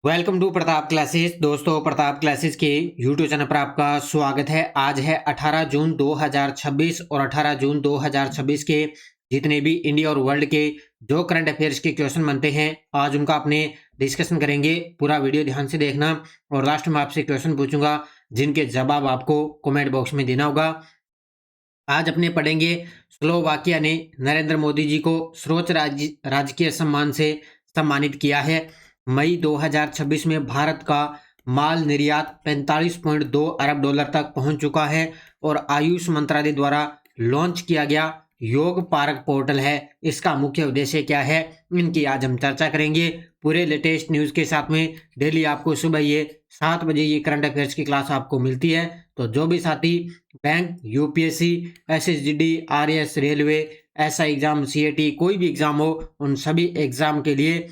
Welcome to Pratap classes. दोस्तों, Pratap classes के YouTube channel पर आपका स्वागत है। आज है 18 जून 2026 और 18 जून 2026 के जितने भी इंडिया और वर्ल्ड के जो करंट अफेयर्स के क्वेश्चन बनते हैं, आज उनका अपने डिस्कशन करेंगे। पूरा वीडियो ध्यान से देखना और लास्ट में आपसे क्वेश्चन पूछूंगा जिनके जवाब आपको कमेंट बॉक्स में देना होगा। आज अपने पढ़ेंगे स्लोवाकिया ने नरेंद्र मोदी जी को सर्वोच्च राजकीय सम्मान से सम्मानित किया है। मई 2026 में भारत का माल निर्यात 45.2 अरब डॉलर तक पहुंच चुका है और आयुष मंत्रालय द्वारा लॉन्च किया गया योग पार्क पोर्टल है। इसका मुख्य उद्देश्य क्या है, इनकी आज हम चर्चा करेंगे पूरे लेटेस्ट न्यूज़ के साथ में। डेली आपको सुबह ये 7 बजे ये करंट अफेयर्स की क्लास आपको मिलती है। तो जो भी साथी bank, UPSC, SSGD, RAS, railway, SI exam, CAT, कोई भी एग्जाम हो, उन सभी एग्जाम के लिए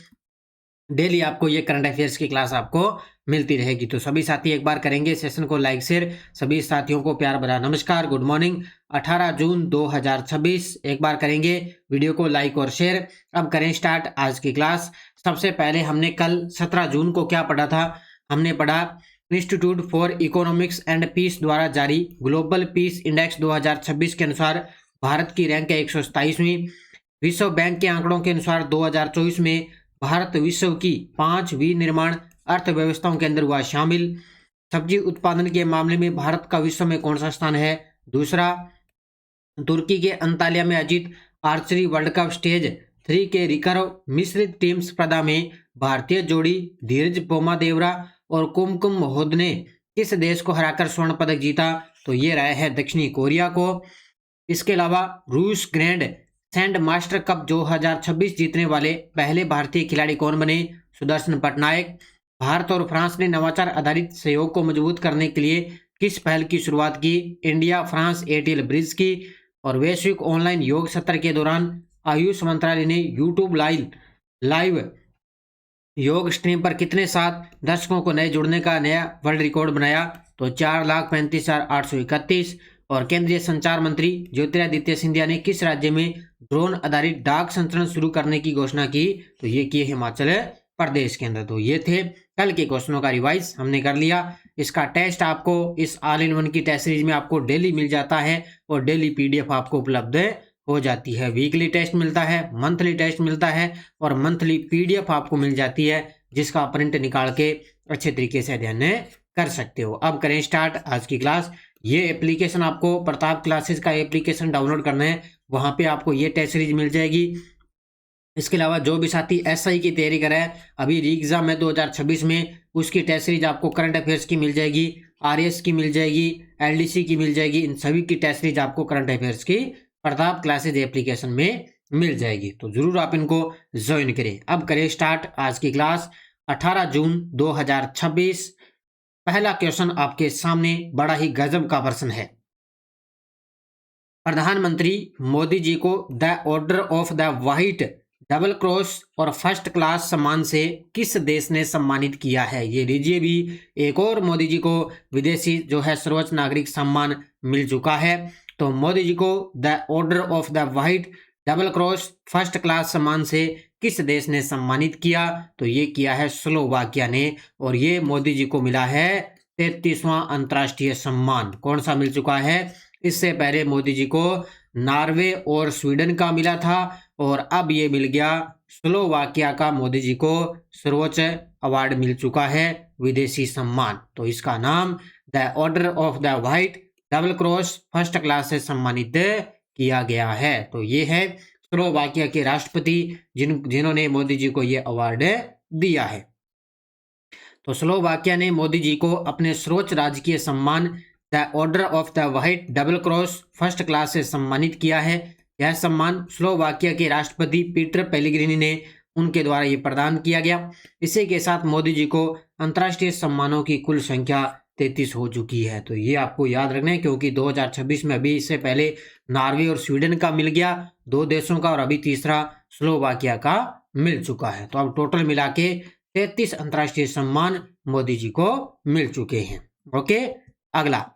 डेली आपको ये करंट अफेयर्स की क्लास आपको मिलती रहेगी। तो सभी साथी एक बार करेंगे सेशन को लाइक शेयर। सभी साथियों को प्यार भरा नमस्कार, गुड मॉर्निंग। 18 जून 2026 एक बार करेंगे वीडियो को लाइक और शेयर। अब करें स्टार्ट आज की क्लास। सबसे पहले हमने कल 17 जून को क्या पढ़ा था? हमने पढ़ा Institute for Economics and Peace द्वारा जारी ग्लोबल पीस इंडेक्स 2026 के अनुसार भारत की रैंक है 127वीं। विश्व बैंक के आंकड़ों के अनुसार 2024 में भारत विश्व की 5 विनिर्माण अर्थव्यवस्थाओं के अंदर हुआ शामिल। सब्जी उत्पादन के मामले में भारत का विश्व में कौन सा स्थान है? दूसरा, तुर्की के अंतालिया में आयोजित आर्चरी वर्ल्ड कप स्टेज 3 के रिकर्व मिश्रित टीम स्पर्धा में भारतीय जोड़ी धीरज पोमादेवरा और कुमकुम मोहद ने किस देश को हराकर स्वर्ण पदक जीता? तो ये रहा है दक्षिणी कोरिया को। इसके अलावा रूस ग्रैंड सैंड मास्टर कप 2026 जीतने वाले पहले भारतीय खिलाड़ी कौन बने? सुदर्शन पटनायक। भारत और फ्रांस ने नवाचार आधारित सहयोग को मजबूत करने के लिए किस पहल की शुरुआत की? इंडिया फ्रांस एटीएल ब्रिज की। और वैश्विक ऑनलाइन योग सत्र के दौरान आयुष मंत्रालय ने यूट्यूब लाइव योग स्ट्रीम पर कितने साथ दर्शकों को नए जुड़ने का नया वर्ल्ड रिकॉर्ड बनाया? तो 4,35,831। और केंद्रीय संचार मंत्री ज्योतिरादित्य सिंधिया ने किस राज्य में ड्रोन आधारित डाक संचरण शुरू करने की घोषणा की? तो ये किए हिमाचल प्रदेश के अंदर। तो ये थे कल के क्वेश्चनों का रिवाइज हमने कर लिया। इसका टेस्ट आपको इस ऑल इन वन की टेस्ट सीरीज में आपको डेली मिल जाता है और डेली पीडीएफ आपको उपलब्ध हो जाती है। वीकली टेस्ट मिलता है, मंथली टेस्ट मिलता है और मंथली पीडीएफ आपको मिल जाती है, जिसका प्रिंट निकाल के अच्छे तरीके से अध्ययन कर सकते हो। अब करें स्टार्ट आज की क्लास। ये एप्लीकेशन आपको प्रताप क्लासेस का एप्लीकेशन डाउनलोड करना है, वहां पे आपको ये टेस्ट सीरीज मिल जाएगी। इसके अलावा जो भी साथी एसआई की तैयारी कर रहा है, अभी री एग्जाम है 2026 में, उसकी टेस्ट सीरीज आपको करंट अफेयर्स की मिल जाएगी, आरएस की मिल जाएगी, एलडीसी की मिल जाएगी। इन सभी की टेस्ट सीरीज आपको करंट अफेयर्स की प्रताप क्लासेस एप्लीकेशन में मिल जाएगी। तो जरूर आप इनको ज्वाइन करें। अब करें स्टार्ट आज की क्लास। 18 जून 2026 पहला क्वेश्चन आपके सामने बड़ा ही गजब का प्रश्न है। प्रधानमंत्री मोदी जी को the order of the white double cross और फर्स्ट क्लास सम्मान से किस देश ने सम्मानित किया है? ये लीजिए भी एक और मोदी जी को विदेशी जो है सर्वोच्च नागरिक सम्मान मिल चुका है। तो मोदी जी को the order of the white double cross first class सम्मान से किस देश ने सम्मानित किया? तो ये किया है स्लोवाकिया ने और ये मोदी जी को मिला है 33वां अंतर्राष्ट्रीय सम्मान। कौन सा मिल चुका है? इससे पहले मोदी जी को नॉर्वे और स्वीडन का मिला था और अब ये मिल गया स्लोवाकिया का। मोदी जी को सर्वोच्च अवार्ड मिल चुका है, विदेशी सम्मान। तो इसका नाम the order of the white double cross first class से सम्मानित किया गया है। तो ये है स्लोवाकिया के राष्ट्रपति जिन्होंने मोदी जी को ये अवार्ड दिया है। तो स्लोवाकिया ने मोदी जी को अपने सर्वोच्च राजकीय सम्मान the order of the white double cross first class से सम्मानित किया है। यह सम्मान स्लोवाकिया के राष्ट्रपति पीटर पेलेग्रिनी ने उनके द्वारा ये प्रदान किया गया। इसी के साथ मोदी जी को अंतर्राष्ट्रीय सम्मानों की कुल संख्या 33 हो चुकी है। तो ये आपको याद रखना है, क्योंकि 2026 में अभी इससे पहले नॉर्वे और स्वीडन का मिल गया, 2 देशों का, और अभी तीसरा स्लोवाकिया का मिल चुका है। तो अब टोटल मिला के 33 अंतर्राष्ट्रीय सम्मान मोदी जी को मिल चुके हैं। ओके, अगला,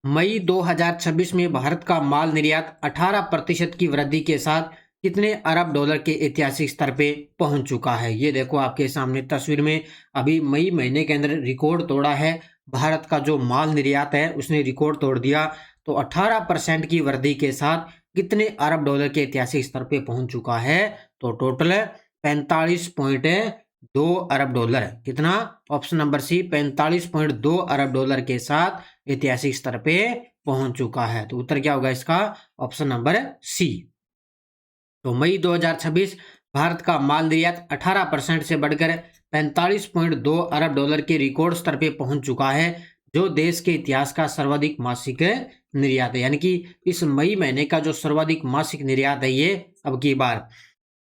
मई 2026 में भारत का माल निर्यात 18% की वृद्धि के साथ कितने अरब डॉलर के ऐतिहासिक स्तर पे पहुंच चुका है। ये देखो आपके सामने तस्वीर में, अभी मई महीने के अंदर रिकॉर्ड तोड़ा है। भारत का जो माल निर्यात है उसने रिकॉर्ड तोड़ दिया। तो 18% की वृद्धि के साथ कितने अरब डॉलर के ऐतिहासिक स्तर पे पहुंच चुका है? तो टोटल 45.2 अरब डॉलर। कितना? ऑप्शन नंबर सी, 45.2 अरब डॉलर के साथ ऐतिहासिक स्तर पे पहुंच चुका है। तो उत्तर क्या होगा इसका? Option number C. तो मई 2026 भारत का माल निर्यात 18% से बढ़कर 45.2 अरब डॉलर के रिकॉर्ड स्तर पे पहुंच चुका है, जो देश के इतिहास का सर्वाधिक मासिक निर्यात है। यानी कि इस मई महीने का जो सर्वाधिक मासिक निर्यात है ये अब की बार।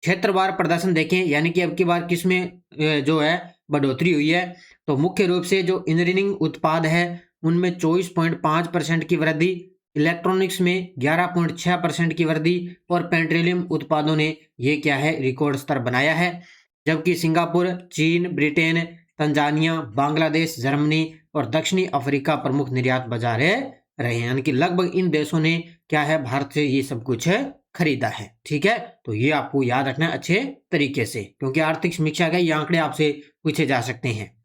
क्षेत्रवार प्रदर्शन देखें, यानी कि अब की बार किसमें जो है बढ़ोतरी हुई है? तो मुख्य रूप से जो इंजीनियरिंग उत्पाद है उनमें 24.5% की वृद्धि, इलेक्ट्रॉनिक्स में 11.6% की वृद्धि और पेट्रोलियम उत्पादों ने ये क्या है रिकॉर्ड स्तर बनाया है। जबकि सिंगापुर, चीन, ब्रिटेन, तंजानिया, बांग्लादेश, जर्मनी और दक्षिणी अफ्रीका प्रमुख निर्यात बाजार रहे हैं। यानी कि लगभग इन देशों ने क्या है भारत से ये सब कुछ खरीदा है। ठीक है, तो ये आपको याद रखना है अच्छे तरीके से, क्योंकि आर्थिक समीक्षा के ये आंकड़े आपसे पूछे जा सकते हैं।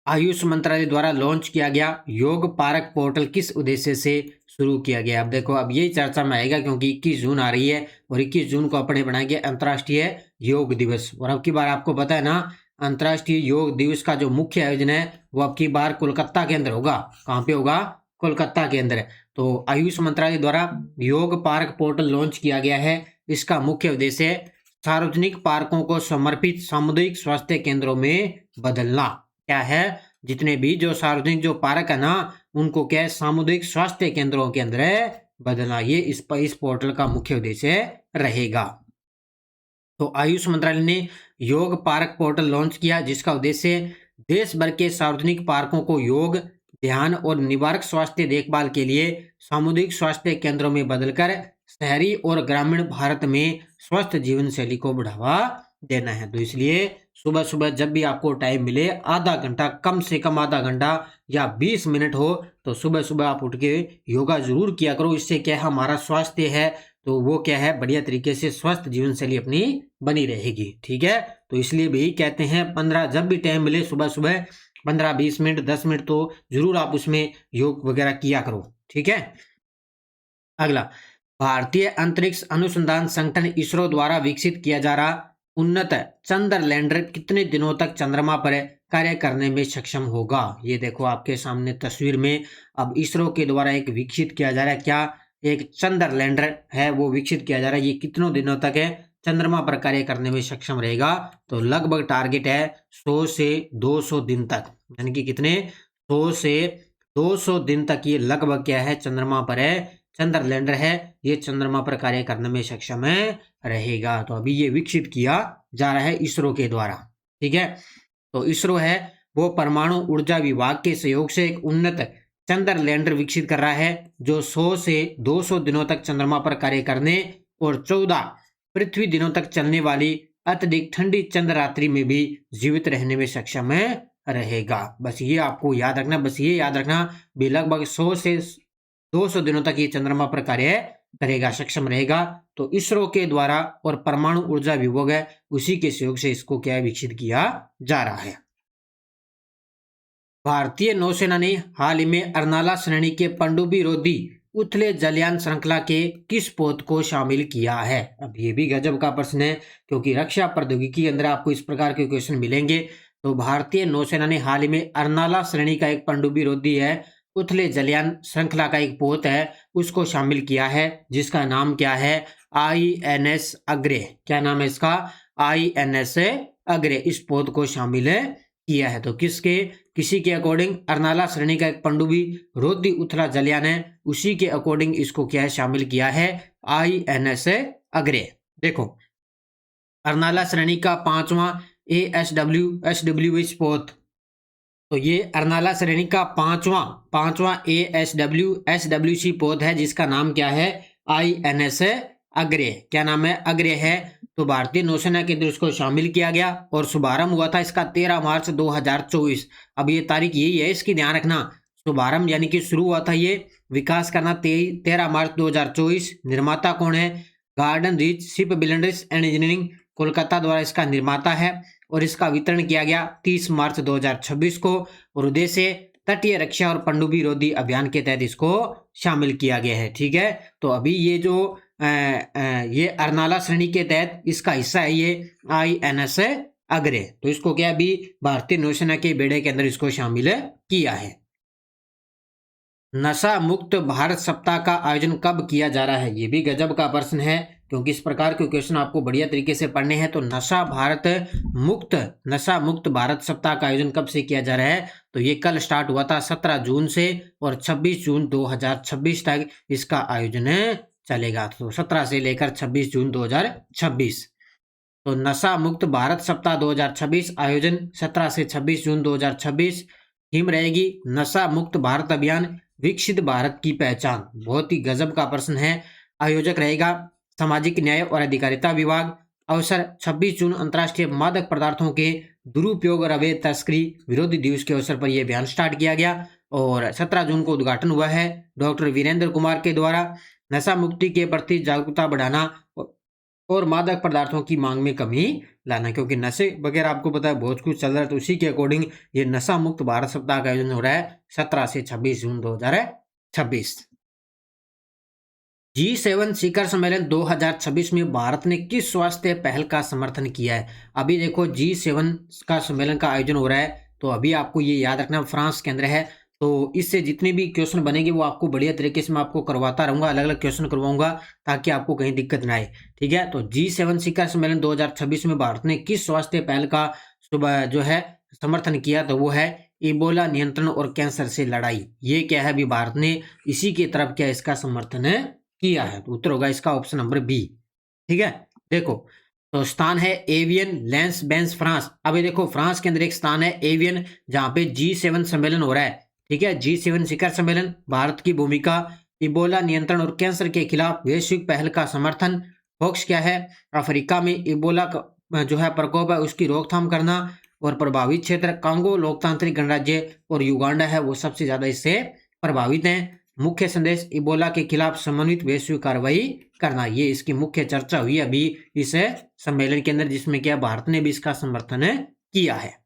आयुष मंत्रालय द्वारा लॉन्च किया गया योग पार्क पोर्टल किस उद्देश्य से शुरू किया गया? अब देखो, अब यही चर्चा में आएगा क्योंकि 21 जून आ रही है और 21 जून को अपने बनाएंगे अंतर्राष्ट्रीय योग दिवस। और अब की बार आपको पता है ना, अंतर्राष्ट्रीय योग दिवस का जो मुख्य आयोजन है वो अब की बार कोलकाता के अंदर होगा। कहाँ पे होगा? कोलकाता के अंदर। तो आयुष मंत्रालय द्वारा योग पार्क पोर्टल लॉन्च किया गया है। इसका मुख्य उद्देश्य सार्वजनिक पार्कों को समर्पित सामुदायिक स्वास्थ्य केंद्रों में बदलना। क्या है? जितने भी जो सार्वजनिक जो पार्क है ना उनको क्या है सामुदायिक स्वास्थ्य केंद्रों के अंदर बदलना। ये इस पोर्टल का मुख्य उद्देश्य रहेगा। तो आयुष मंत्रालय ने योग पार्क पोर्टल लॉन्च किया, जिसका उद्देश्य देश भर के सार्वजनिक पार्कों को योग, ध्यान और निवारक स्वास्थ्य देखभाल के लिए सामुदायिक स्वास्थ्य केंद्रों में बदलकर शहरी और ग्रामीण भारत में स्वस्थ जीवन शैली को बढ़ावा देना है। तो इसलिए सुबह सुबह जब भी आपको टाइम मिले, आधा घंटा, कम से कम आधा घंटा या 20 मिनट हो, तो सुबह सुबह आप उठ के योगा जरूर किया करो। इससे क्या है हमारा स्वास्थ्य है तो वो क्या है बढ़िया तरीके से स्वस्थ जीवन शैली अपनी बनी रहेगी। ठीक है, तो इसलिए भी कहते हैं 15 जब भी टाइम मिले सुबह सुबह 15-20 मिनट 10 मिनट तो जरूर आप उसमें योग वगैरह किया करो। ठीक है, अगला, भारतीय अंतरिक्ष अनुसंधान संगठन इसरो द्वारा विकसित किया जा रहा उन्नत चंद्र लैंडर कितने दिनों तक चंद्रमा पर कार्य करने में सक्षम होगा? ये देखो आपके सामने तस्वीर में, अब इसरो के द्वारा एक विकसित किया जा रहा है, क्या एक चंद्र लैंडर है वो विकसित किया जा रहा है। ये कितनों दिनों तक है चंद्रमा पर कार्य करने में सक्षम रहेगा? तो लगभग टारगेट है 100 से 200 दिन तक। यानी कि कितने? 100 से 200 दिन तक ये लगभग क्या है चंद्रमा पर है, चंद्र लैंडर है, ये चंद्रमा पर कार्य करने में सक्षम रहेगा। तो अभी ये विकसित किया जा रहा है इसरो के द्वारा। ठीक है, तो इसरो है वो परमाणु ऊर्जा विभाग के सहयोग से एक उन्नत चंद्र लैंडर विकसित कर रहा है, जो 100 से 200 दिनों तक चंद्रमा पर कार्य करने और 14 पृथ्वी दिनों तक चलने वाली अत्यधिक ठंडी चंद्र रात्रि में भी जीवित रहने में सक्षम रहेगा। बस ये आपको याद रखना, बस ये याद रखना भी लगभग 100 से 200 दिनों तक ये चंद्रमा पर कार्य करेगा, सक्षम रहेगा। तो इसरो के द्वारा और परमाणु ऊर्जा विभाग है उसी के सहयोग से इसको क्या विकसित किया जा रहा है। भारतीय नौसेना ने हाल ही में अर्नाला श्रेणी के पनडुब्बी रोधी उथले जलयान श्रृंखला के किस पोत को शामिल किया है? अब ये भी गजब का प्रश्न है, क्योंकि रक्षा प्रौद्योगिकी के अंदर आपको इस प्रकार के क्वेश्चन मिलेंगे। तो भारतीय नौसेना ने हाल ही में अर्नाला श्रेणी का एक पनडुब्बी रोधी है उथले जलयान श्रृंखला का एक पोत है उसको शामिल किया है, जिसका नाम क्या है? INS अग्रे। क्या नाम है इसका? INS अग्रे। इस पोत को शामिल किया है। तो किसी के अकॉर्डिंग अर्नाला श्रेणी का एक पनडुब्बी रोधी उथला जलयान है, उसी के अकॉर्डिंग इसको क्या है शामिल किया है INS अग्रे। देखो, अर्नाला श्रेणी का 5वां ASW पोत, तो ये अर्नाला श्रेणी का पांचवा ASW पोत है, जिसका नाम क्या है? INS अग्रे। क्या नाम है? अग्रे है। तो भारतीय नौसेना के अंदर उसको शामिल किया गया और शुभारंभ हुआ था इसका 13 मार्च 2024। अब ये तारीख यही है, इसकी ध्यान रखना। शुभारंभ यानी कि शुरू हुआ था ये विकास करना 13 मार्च 2024। निर्माता कौन है? Garden reach ship builders and engineering Kolkata द्वारा इसका निर्माता है और इसका वितरण किया गया 30 मार्च 2026 को और उद्देश्य तटीय रक्षा और पनडुब्बी विरोधी अभियान के तहत इसको शामिल किया गया है। ठीक है, तो अभी ये जो ये अर्नाला श्रेणी के तहत इसका हिस्सा है ये INS अग्रे, तो इसको क्या अभी भारतीय नौसेना के बेड़े के अंदर इसको शामिल किया है। नशा मुक्त भारत सप्ताह का आयोजन कब किया जा रहा है, ये भी गजब का प्रश्न है क्योंकि इस प्रकार के क्वेश्चन आपको बढ़िया तरीके से पढ़ने हैं। तो नशा मुक्त भारत सप्ताह का आयोजन कब से किया जा रहा है, तो ये कल स्टार्ट हुआ था 17 जून से और 26 जून 2026 तक इसका आयोजन चलेगा। तो 17 से लेकर 26 जून 2026। तो नशा मुक्त भारत सप्ताह 2026 आयोजन 17 से 26 जून 2026। थीम रहेगी नशा मुक्त भारत अभियान विकसित भारत की पहचान। बहुत ही गजब का प्रश्न है। आयोजक रहेगा सामाजिक न्याय और अधिकारिता विभाग। अवसर 26 जून अंतर्राष्ट्रीय मादक पदार्थों के दुरुपयोग और अवैध तस्करी विरोधी दिवस के अवसर पर यह अभियान स्टार्ट किया गया और 17 जून को उद्घाटन हुआ है डॉक्टर वीरेंद्र कुमार के द्वारा। नशा मुक्ति के प्रति जागरूकता बढ़ाना और मादक पदार्थों की मांग में कमी लाना, क्योंकि नशे वगैरह आपको पता है बहुत कुछ चल रहा है, तो उसी के अकॉर्डिंग ये नशा मुक्त भारत सप्ताह का आयोजन हो रहा है 17 से 26 जून 2026। G7 शिखर सम्मेलन 2026 में भारत ने किस स्वास्थ्य पहल का समर्थन किया है। अभी देखो G7 का सम्मेलन का आयोजन हो रहा है, तो अभी आपको ये याद रखना फ्रांस के अंदर है, तो इससे जितने भी क्वेश्चन बनेंगे वो आपको बढ़िया तरीके से मैं आपको करवाता रहूंगा, अलग अलग क्वेश्चन करवाऊंगा ताकि आपको कहीं दिक्कत ना आए। ठीक है, तो G7 शिखर सम्मेलन 2026 में भारत ने किस स्वास्थ्य पहल का जो है समर्थन किया, तो वो है इबोला नियंत्रण और कैंसर से लड़ाई। ये क्या है, अभी भारत ने इसी की तरफ क्या इसका समर्थन किया है, तो उत्तर होगा इसका ऑप्शन नंबर बी। ठीक है, देखो तो स्थान है एवियन लेंस बेंस फ्रांस। अभी देखो फ्रांस के अंदर एक स्थान है एवियन जहां पे G7 सम्मेलन हो रहा है। ठीक है, G7 शिखर सम्मेलन, भारत की भूमिका, इबोला नियंत्रण और कैंसर के खिलाफ वैश्विक पहल का समर्थन। फोकस क्या है, अफ्रीका में इबोला का जो है प्रकोप है उसकी रोकथाम करना और प्रभावित क्षेत्र कांगो लोकतांत्रिक गणराज्य और युगांडा है वो सबसे ज्यादा इससे प्रभावित हैं। मुख्य संदेश इबोला के खिलाफ समन्वित वैश्विक कार्रवाई करना, ये इसकी मुख्य चर्चा हुई अभी इस सम्मेलन के अंदर, जिसमें क्या भारत ने भी इसका समर्थन किया है।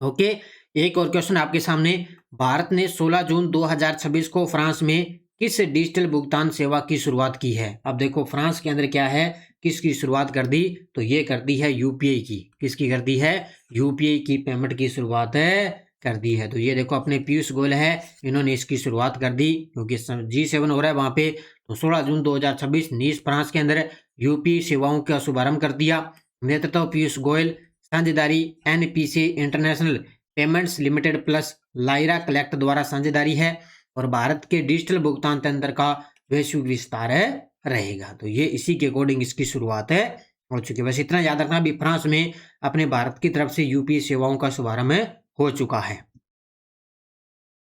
ओके, एक और क्वेश्चन आपके सामने, भारत ने 16 जून 2026 को फ्रांस में किस डिजिटल भुगतान सेवा की शुरुआत की है। अब देखो फ्रांस के अंदर क्या है, किसकी शुरुआत कर दी, तो ये कर दी है यूपीआई की। किसकी कर दी है, यूपीआई की पेमेंट की शुरुआत कर दी है। तो ये देखो अपने पीयूष गोयल है, इन्होंने इसकी शुरुआत कर दी क्योंकि G7 हो रहा है वहां पे। तो 16 जून 2026 नीस फ्रांस के अंदर यूपीआई सेवाओं का शुभारंभ कर दिया। नेतृत्व पीयूष गोयल, साझेदारी NPC international payments limited plus Lyra collect द्वारा साझेदारी है और भारत के डिजिटल भुगतान तंत्र का वैश्विक विस्तार रहेगा। तो ये इसी के अकॉर्डिंग इसकी शुरुआत हो चुकी है। बस इतना याद रखना, अभी फ्रांस में अपने भारत की तरफ से यूपीआई सेवाओं का शुभारंभ हो चुका है।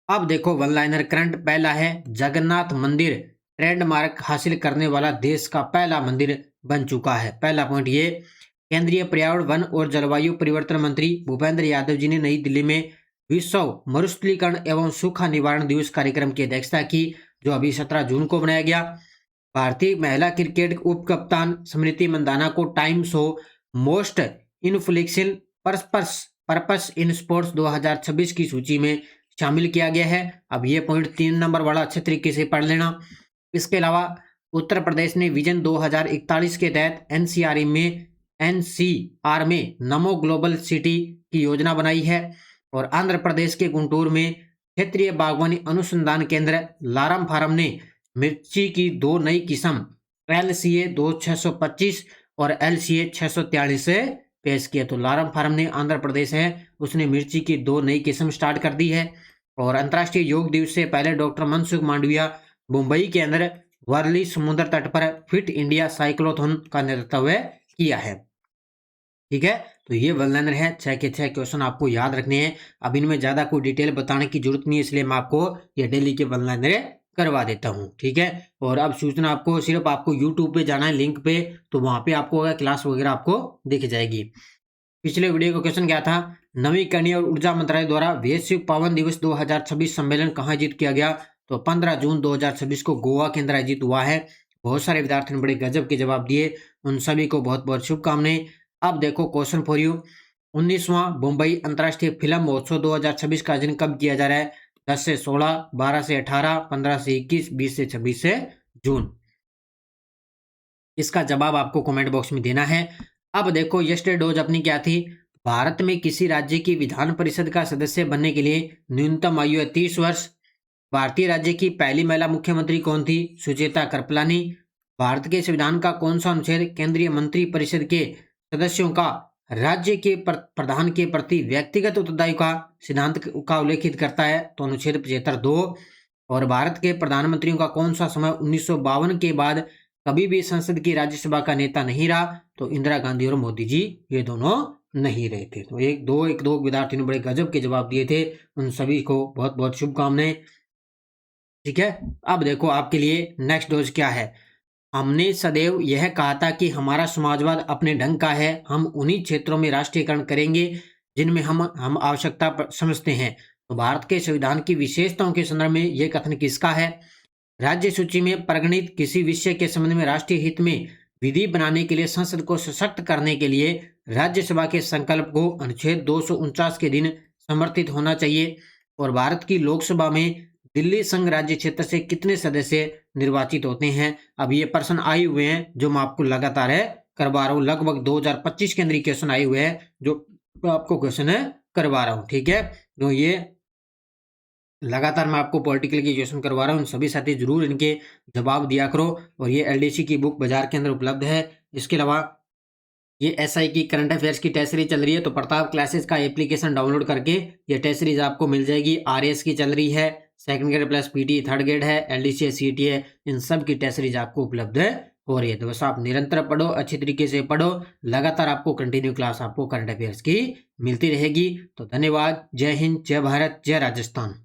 अब देखो वन लाइनर करंट पहला है, जगन्नाथ मंदिर ट्रेडमार्क हासिल करने वाला देश का पहला मंदिर बन चुका है। पहला पॉइंट ये, केंद्रीय पर्यावरण वन और जलवायु परिवर्तन मंत्री भूपेंद्र यादव जी ने नई दिल्ली में विश्व मरुस्थलीकरण एवं सूखा निवारण दिवस कार्यक्रम की अध्यक्षता की, जो अभी 17 जून को बनाया गया। भारतीय महिला क्रिकेट उप कप्तान स्मृति मंदाना को times of most influential purpose in sports 2026 की सूची में शामिल किया गया है। अब ये पॉइंट 3 नंबर वाला अच्छे तरीके से पढ़ लेना। इसके अलावा उत्तर प्रदेश ने विजन 2041 के तहत NCR में नमो ग्लोबल सिटी की योजना बनाई है और आंध्र प्रदेश के गुंटूर में क्षेत्रीय बागवानी अनुसंधान केंद्र लारम फार्म ने मिर्ची की 2 नई किस्म LCA 2625 और LCA 643 पेश किया। तो लारम फार्म ने आंध्र प्रदेश है उसने मिर्ची की 2 नई किस्म स्टार्ट कर दी है। और अंतर्राष्ट्रीय योग दिवस से पहले डॉक्टर मनसुख मांडविया मुंबई के अंदर वर्ली समुद्र तट पर फिट इंडिया साइक्लोथॉन का नेतृत्व किया है। ठीक है, तो ये वन लाइनर है, 6 के 6 क्वेश्चन आपको याद रखने हैं। अब इनमें ज्यादा कोई डिटेल बताने की जरूरत नहीं है, इसलिए मैं आपको ये डेली के वन लाइनर करवा देता हूँ। ठीक है, और अब सूचना आपको सिर्फ आपको यूट्यूब पे जाना है लिंक पे, तो वहां पे आपको क्लास वगैरह आपको दिख जाएगी। पिछले वीडियो का क्वेश्चन क्या था, नवीकरणीय और ऊर्जा मंत्रालय द्वारा वैश्विक पवन दिवस 2026 सम्मेलन कहाँ आयोजित किया गया, तो 15 जून 2026 को गोवा के अंदर आयोजित हुआ है। बहुत सारे विद्यार्थियों ने बड़े गजब के जवाब दिए, उन सभी को बहुत बहुत शुभकामनाएं। अब देखो क्वेश्चन फॉर यू, 19वां मुंबई अंतर्राष्ट्रीय फिल्म महोत्सव 2026 का आयोजन कब किया जा रहा है? 10 से 16, 12 से 18, 15 से 21, 20 से 26 से जून। इसका जवाब आपको कमेंट बॉक्स में देना है। अब देखो यस्टरडे डोज अपनी क्या थी? भारत में किसी राज्य की विधान परिषद का सदस्य बनने के लिए न्यूनतम आयु है 30 वर्ष। भारतीय राज्य की पहली महिला मुख्यमंत्री कौन थी? सुचेता कृपलानी। भारत के संविधान का कौन सा अनुच्छेद केंद्रीय मंत्री परिषद के सदस्यों का राज्य के प्रधान के प्रति व्यक्तिगत उत्तरदायित्व का सिद्धांत का उल्लेखित करता है? तो अनुच्छेद 75(2). और भारत के प्रधानमंत्रियों का कौन सा समय 1952 के बाद कभी भी संसद की राज्यसभा का नेता नहीं रहा? तो इंदिरा गांधी और मोदी जी ये दोनों नहीं रहे थे। तो एक दो विद्यार्थियों ने बड़े गजब के जवाब दिए थे, उन सभी को बहुत बहुत शुभकामनाएं। ठीक है, अब देखो आपके लिए नेक्स्ट डोज क्या है। हमने सदैव यह कहा था कि हमारा समाजवाद अपने ढंग का है, हम उन्हीं क्षेत्रों में राष्ट्रीयकरण करेंगे जिनमें हम आवश्यकता समझते हैं। तो भारत के संविधान की विशेषताओं के संदर्भ में यह कथन किसका है? राज्य सूची में परिगणित किसी विषय के संबंध में राष्ट्रीय हित में विधि बनाने के लिए संसद को सशक्त करने के लिए राज्यसभा के संकल्प को अनुच्छेद 249 के दिन समर्थित होना चाहिए। और भारत की लोकसभा में दिल्ली संघ राज्य क्षेत्र से कितने सदस्य निर्वाचित होते हैं? अब ये प्रश्न आए हुए हैं जो मैं आपको लगातार है करवा रहा हूँ, लगभग 2025 के अंदर क्वेश्चन आए हुए हैं जो आपको क्वेश्चन है करवा रहा हूँ। ठीक है, तो ये लगातार मैं आपको पॉलिटिकल की क्वेश्चन करवा रहा हूँ, सभी साथी जरूर इनके जवाब दिया करो। और ये एलडीसी की बुक बाजार के अंदर उपलब्ध है। इसके अलावा ये एसआई की करंट अफेयर्स की टेस्ट सीरीज चल रही है, तो प्रताप क्लासेस का एप्लीकेशन डाउनलोड करके ये टेस्ट सीरीज आपको मिल जाएगी। आरएस की चल रही है, second grade plus PT third grade है, एलडीसी है, सीटी है, इन सब की टेस्ट सीरीज आपको उपलब्ध हो रही है। तो बस आप निरंतर पढ़ो, अच्छी तरीके से पढ़ो, लगातार आपको कंटिन्यू क्लास आपको करंट अफेयर्स की मिलती रहेगी। तो धन्यवाद, जय हिंद, जय भारत, जय राजस्थान।